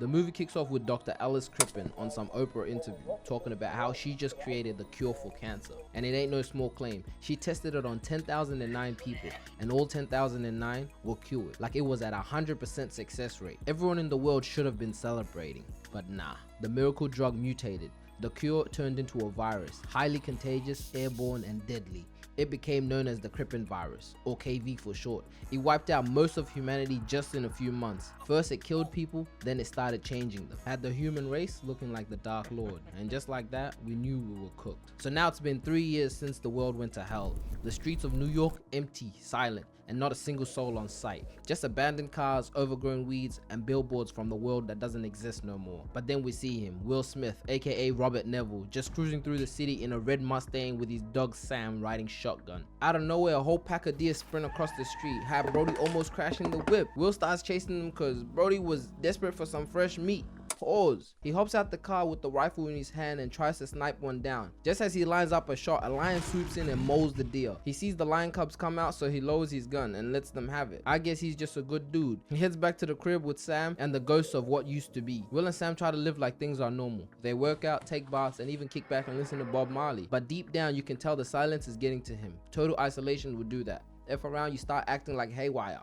The movie kicks off with Dr. Alice Crippen on some Oprah interview talking about how she just created the cure for cancer. And it ain't no small claim. She tested it on 10,009 people and all 10,009 were cured. Like it was at 100% success rate. Everyone in the world should have been celebrating. But nah, the miracle drug mutated. The cure turned into a virus, highly contagious, airborne, and deadly. It became known as the Crippen virus, or KV for short. It wiped out most of humanity just in a few months. First it killed people, then it started changing them. Had the human race looking like the Dark Lord. And just like that, we knew we were cooked. So now it's been 3 years since the world went to hell. The streets of New York empty, silent, and not a single soul on sight. Just abandoned cars, overgrown weeds, and billboards from the world that doesn't exist no more. But then we see him, Will Smith, aka Robert Neville, just cruising through the city in a red Mustang with his dog Sam riding shotgun. Out of nowhere, a whole pack of deer sprint across the street, had Brody almost crashing the whip. Will starts chasing them cause Brody was desperate for some fresh meat. Pause. He hops out the car with the rifle in his hand and tries to snipe one down. Just as he lines up a shot, a lion swoops in and mauls the deer. He sees the lion cubs come out, so he lowers his gun and lets them have it. I guess he's just a good dude. He heads back to the crib with Sam and the ghosts of what used to be. Will and Sam try to live like things are normal. They work out, take baths, and even kick back and listen to Bob Marley. But deep down, you can tell the silence is getting to him. Total isolation would do that. If around, you start acting like haywire.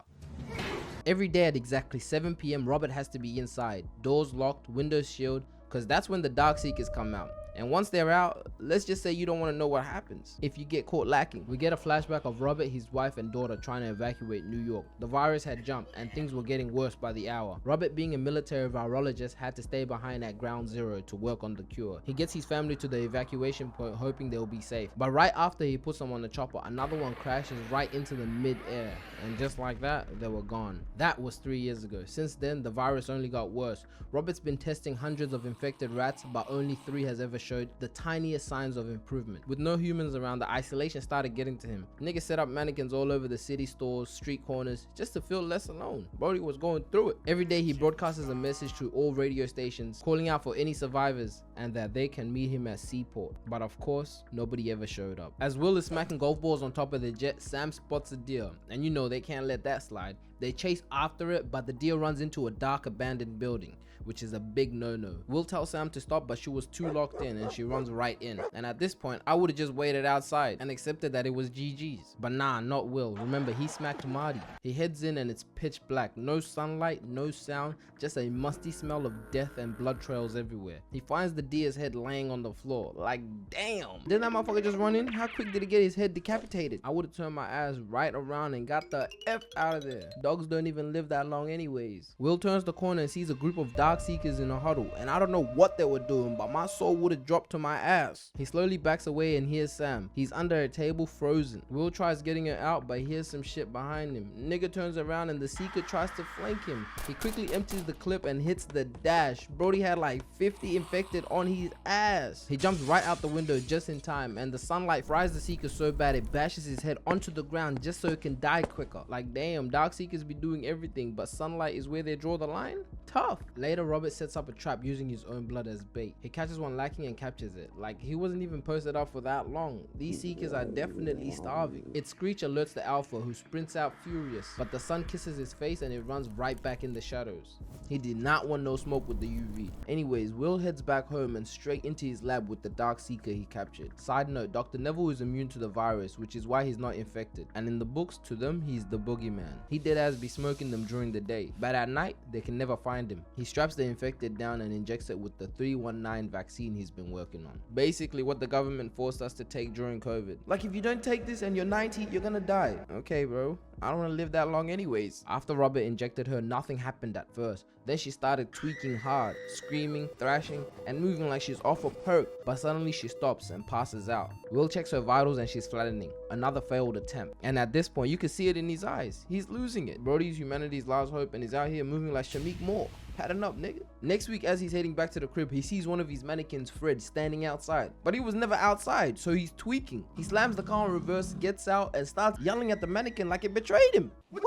Every day at exactly 7 p.m. Robert has to be inside, doors locked, windows shielded, cause that's when the Darkseekers come out. And once they're out, let's just say you don't want to know what happens if you get caught lacking. We get a flashback of Robert, his wife and daughter trying to evacuate New York. The virus had jumped and things were getting worse by the hour. Robert, being a military virologist, had to stay behind at ground zero to work on the cure. He gets his family to the evacuation point hoping they'll be safe. But right after he puts them on the chopper, another one crashes right into the mid-air. And just like that, they were gone. That was 3 years ago. Since then, the virus only got worse. Robert's been testing hundreds of infected rats, but only 3 has ever showed the tiniest signs of improvement. With no humans around, the isolation started getting to him. Niggas set up mannequins all over the city stores, street corners, just to feel less alone. Brody was going through it. Every day he broadcasts a message to all radio stations, calling out for any survivors and that they can meet him at Seaport. But of course, nobody ever showed up. As Will is smacking golf balls on top of the jet, Sam spots a deer, and you know they can't let that slide. They chase after it, but the deer runs into a dark abandoned building, which is a big no-no. Will tells Sam to stop, but she was too locked in and she runs right in. And at this point, I would have just waited outside and accepted that it was GG's. But nah, not Will. Remember, he smacked Marty. He heads in and it's pitch black. No sunlight, no sound, just a musty smell of death and blood trails everywhere. He finds the deer's head laying on the floor. Like, damn. Didn't that motherfucker just run in? How quick did he get his head decapitated? I would have turned my ass right around and got the F out of there. Dogs don't even live that long anyways. Will turns the corner and sees a group of Darkseekers in a huddle, and I don't know what they were doing, but my soul would have dropped to my ass. He slowly backs away and hears Sam. He's under a table frozen. Will tries getting it out, but hears some shit behind him. Nigga turns around and the Seeker tries to flank him. He quickly empties the clip and hits the dash. Brody had like 50 infected on his ass. He jumps right out the window just in time, and the sunlight fries the Seeker so bad it bashes his head onto the ground just so it can die quicker. Like damn, Darkseekers be doing everything, but sunlight is where they draw the line? Tough. Later, Robert sets up a trap using his own blood as bait. He catches one lacking and captures it. Like he wasn't even posted up for that long. These Seekers are definitely starving. Its screech alerts the Alpha, who sprints out furious, but the sun kisses his face and it runs right back in the shadows. He did not want no smoke with the UV. Anyways, Will heads back home and straight into his lab with the Darkseeker he captured. Side note, Dr. Neville is immune to the virus, which is why he's not infected. And in the books, to them, he's the boogeyman. He dead as be smoking them during the day, but at night, they can never find him. He straps the infected down and injects it with the 319 vaccine he's been working on. Basically what the government forced us to take during COVID. Like if you don't take this and you're 90, you're gonna die. Okay bro, I don't want to live that long anyways. After Robert injected her, nothing happened at first. Then she started tweaking hard, screaming, thrashing, and moving like she's off a perk, but suddenly she stops and passes out. Will checks her vitals and she's flattening. Another failed attempt. And at this point, you can see it in his eyes. He's losing it. Brody's humanity's last hope and he's out here moving like Shamik Moore. Pattern up, nigga. Next week, as he's heading back to the crib, he sees one of his mannequins, Fred, standing outside. But he was never outside, so he's tweaking. He slams the car in reverse, gets out, and starts yelling at the mannequin like it betrayed him. What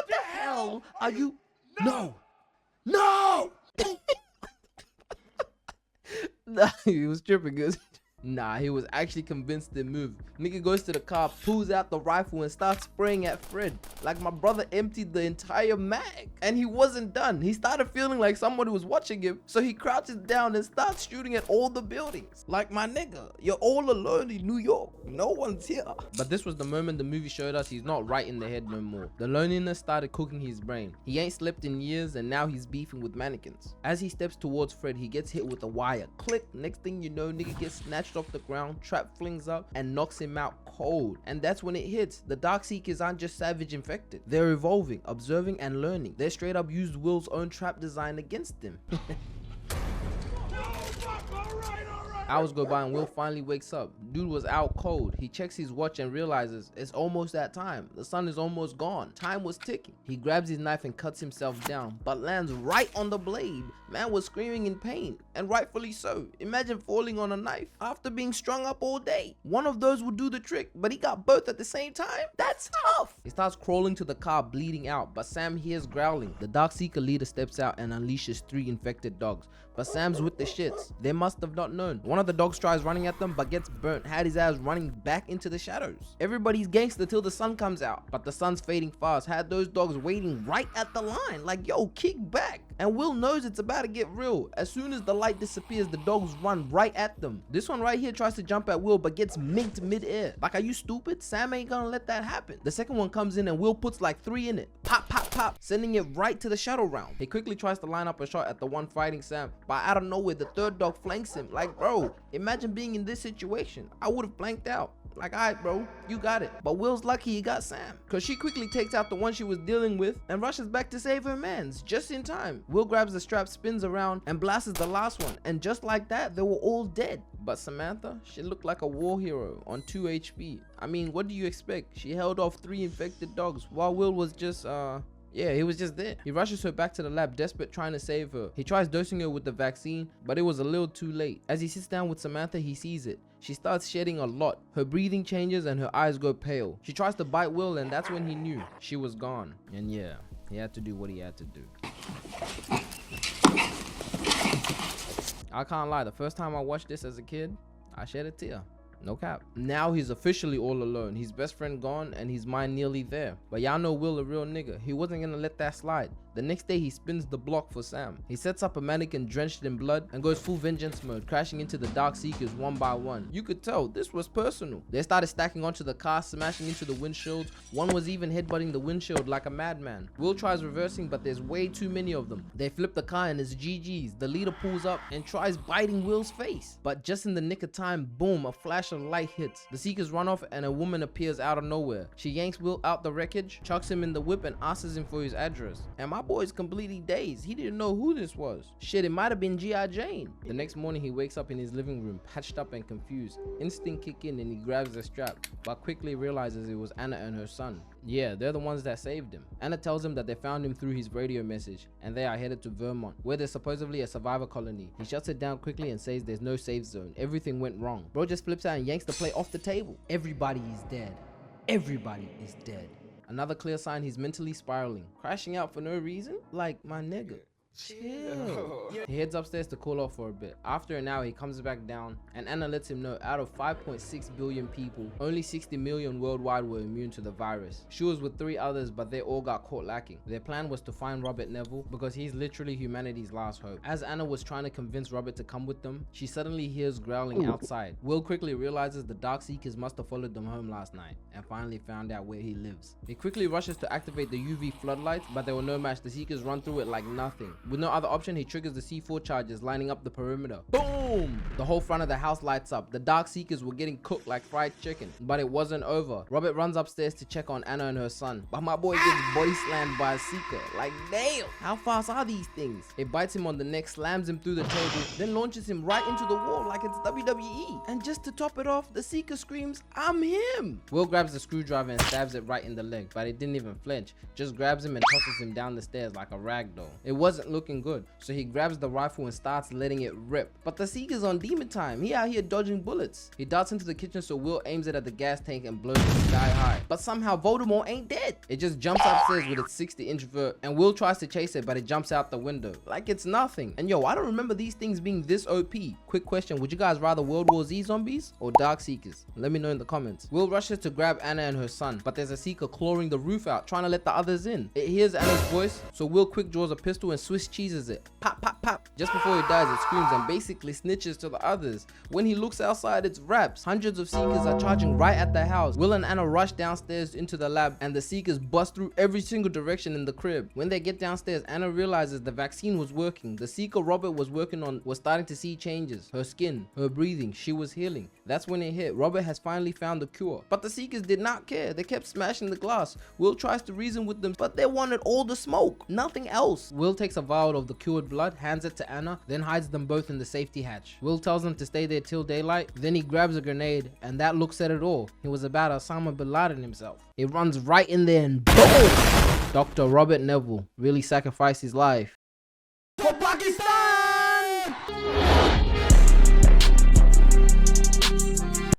the hell are you? No! No! Nah, he was tripping, cause Nah, he was actually convinced to move. Nigga goes to the car, pulls out the rifle and starts spraying at Fred. Like my brother emptied the entire mag. And he wasn't done. He started feeling like somebody was watching him, so he crouches down and starts shooting at all the buildings. Like, my nigga, you're all alone in New York. No one's here. But this was the moment the movie showed us he's not right in the head no more. The loneliness started cooking his brain. He ain't slept in years and now he's beefing with mannequins. As he steps towards Fred, he gets hit with a wire. Click, next thing you know, nigga gets snatched off the ground, trap flings up and knocks him out cold. And that's when it hits. The Darkseekers aren't just savage infected. They're evolving, observing and learning. They straight up used Will's own trap design against him. Hours go by and Will finally wakes up. Dude was out cold. He checks his watch and realizes it's almost that time. The sun is almost gone. Time was ticking. He grabs his knife and cuts himself down, but lands right on the blade. Man was screaming in pain, and rightfully so. Imagine falling on a knife after being strung up all day. One of those would do the trick, but he got both at the same time? That's tough. He starts crawling to the car, bleeding out, but Sam hears growling. The Darkseeker leader steps out and unleashes 3 infected dogs, but Sam's with the shits. They must have not known. One of the dogs tries running at them but gets burnt, had his ass running back into the shadows. Everybody's gangster till the sun comes out, but the sun's fading fast. Had those dogs waiting right at the line, like, yo, kick back. And Will knows it's about to get real. As soon as the light disappears, the dogs run right at them. This one right here tries to jump at Will but gets minked mid-air. Like, are you stupid? Sam ain't gonna let that happen. The second one comes in and Will puts like 3 in it. Pop, pop, pop, sending it right to the shadow round. He quickly tries to line up a shot at the one fighting Sam, but out of nowhere, the third dog flanks him. Like, bro, imagine being in this situation. I would have blanked out. Like, alright bro, you got it. But Will's lucky he got Sam, cause she quickly takes out the one she was dealing with and rushes back to save her mans, just in time. Will grabs the strap, spins around and blasts the last one, and just like that, they were all dead. But Samantha, she looked like a war hero on 2 HP. I mean, what do you expect? She held off 3 infected dogs while Will was just yeah, he was just there. He rushes her back to the lab, desperate, trying to save her. He tries dosing her with the vaccine, but it was a little too late. As he sits down with Samantha, he sees it. She starts shedding a lot. Her breathing changes and her eyes go pale. She tries to bite Will, and that's when he knew she was gone. And yeah, he had to do what he had to do. I can't lie, the first time I watched this as a kid, I shed a tear. No cap. Now he's officially all alone. His best friend gone and his mind nearly there. But y'all know Will a real nigga. He wasn't gonna let that slide. The next day he spins the block for Sam. He sets up a mannequin drenched in blood and goes full vengeance mode, crashing into the Darkseekers one by one. You could tell this was personal. They started stacking onto the car, smashing into the windshields. One was even headbutting the windshield like a madman. Will tries reversing, but there's way too many of them. They flip the car and it's GG's. The leader pulls up and tries biting Will's face. But just in the nick of time, boom, a flash of light hits. The Seekers run off and a woman appears out of nowhere. She yanks Will out the wreckage, chucks him in the whip and asks him for his address. And my boy's completely dazed. He didn't know who this was. Shit, it might have been G.I. Jane. The next morning he wakes up in his living room, patched up and confused. Instinct kick in and he grabs the strap, but quickly realizes it was Anna and her son. Yeah, they're the ones that saved him. Anna tells him that they found him through his radio message and they are headed to Vermont, where there's supposedly a survivor colony. He shuts it down quickly and says there's no safe zone. Everything went wrong. Bro just flips out and yanks the plate off the table. Everybody is dead. Everybody is dead. Another clear sign he's mentally spiraling. Crashing out for no reason? Like, my nigga, chill. He heads upstairs to cool off for a bit. After an hour, he comes back down and Anna lets him know out of 5.6 billion people, only 60 million worldwide were immune to the virus. She was with 3 others, but they all got caught lacking. Their plan was to find Robert Neville because he's literally humanity's last hope. As Anna was trying to convince Robert to come with them, she suddenly hears growling outside. Will quickly realizes the Darkseekers must have followed them home last night and finally found out where he lives. He quickly rushes to activate the UV floodlights, but they were no match. The Seekers run through it like nothing. With no other option, he triggers the C4 charges, lining up the perimeter. Boom! The whole front of the house lights up. The Darkseekers were getting cooked like fried chicken, but it wasn't over. Robert runs upstairs to check on Anna and her son, but my boy gets body slammed by a Seeker. Like, damn! How fast are these things? It bites him on the neck, slams him through the table, then launches him right into the wall like it's WWE. And just to top it off, the Seeker screams, "I'm him!" Will grabs the screwdriver and stabs it right in the leg, but it didn't even flinch. Just grabs him and tosses him down the stairs like a rag doll. It wasn't looking good, so he grabs grabs the rifle and starts letting it rip. But the Seeker's on demon time. He out here dodging bullets. He darts into the kitchen so Will aims it at the gas tank and blows it sky high. But somehow Voldemort ain't dead. It just jumps upstairs with its 60-inch vert, and Will tries to chase it, but it jumps out the window like it's nothing. And yo, I don't remember these things being this OP. Quick question, would you guys rather World War Z zombies or Dark Seekers? Let me know in the comments. Will rushes to grab Anna and her son, but there's a Seeker clawing the roof out, trying to let the others in. It hears Anna's voice, so Will quick draws a pistol and Swiss cheeses it. Pop, pop, pop. Just before he dies, it screams and basically snitches to the others. When he looks outside, it's Raps. Hundreds of Seekers are charging right at the house. Will and Anna rush downstairs into the lab, and the Seekers bust through every single direction in the crib. When they get downstairs, Anna realizes the vaccine was working. The Seeker Robert was working on was starting to see changes. Her skin, her breathing, she was healing. That's when it hit. Robert has finally found the cure. But the Seekers did not care. They kept smashing the glass. Will tries to reason with them, but they wanted all the smoke, nothing else. Will takes a vial of the cured blood, hands it to Anna, then hides them both in the safety hatch. Will tells them to stay there till daylight. Then he grabs a grenade, and that looks at it all. He was about Osama bin Laden himself. He runs right in there and boom! Dr. Robert Neville really sacrificed his life for Pakistan!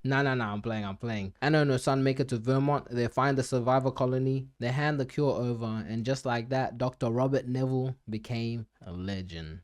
Nah, I'm playing. Anna and her son make it to Vermont. They find the survivor colony. They hand the cure over, and just like that, Dr. Robert Neville became a legend.